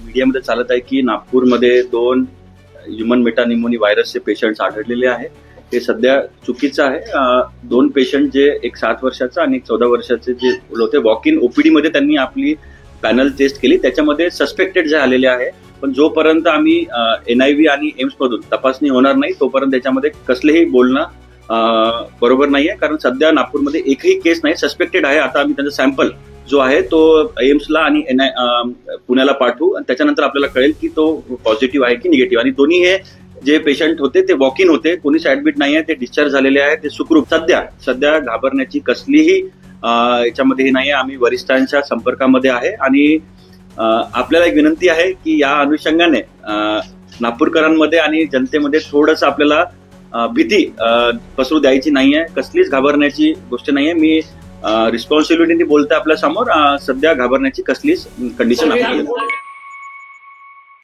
मीडियामध्ये चालत आहे की नागपूरमध्ये 2 ह्युमन मेटानिमोनी व्हायरसचे पेशंट्स आढळलेले आहेत. हे सध्या चुकीचं आहे. 2 पेशंट जे एक 7 वर्षाचा आणि एक 14 वर्षाचे जे होते वॉक इन ओपीडी मध्ये त्यांनी आपली पॅनल टेस्ट केली, त्याच्यामध्ये सस्पेक्टेड जे आलेले आहे. पण जोपर्यंत आम्ही NIV आणि एम्स मधून तपासणी होणार नाही तोपर्यंत त्याच्यामध्ये कसलेही बोलणं बरोबर नाहीये, कारण सध्या नागपूरमध्ये एकही केस नाही, सस्पेक्टेड आहे. आता आम्ही त्यांचा सॅम्पल जो आहे तो एम्सला आणि पुण्याला पाठवू आणि त्याच्यानंतर आपल्याला कळेल की तो पॉझिटिव्ह आहे की निगेटिव्ह. आणि दोन्ही हे जे पेशंट होते ते वॉक इन होते, कोणीच ऍडमिट नाही आहे, ते डिस्चार्ज झालेले आहे, ते सुखरूप. सध्या घाबरण्याची कसलीही याच्यामध्ये हे नाही आहे. आम्ही वरिष्ठांच्या संपर्कामध्ये आहे आणि आपल्याला एक विनंती आहे की या अनुषंगाने नागपूरकरांमध्ये आणि जनतेमध्ये थोडंसं आपल्याला भीती पसरू द्यायची नाहीये, कसलीच घाबरण्याची गोष्ट नाहीये. मी रिस्पॉन्सिबिलिटीने बोलते आपल्या समोर. सध्या घाबरण्याची कसलीच कंडिशन आपल्याला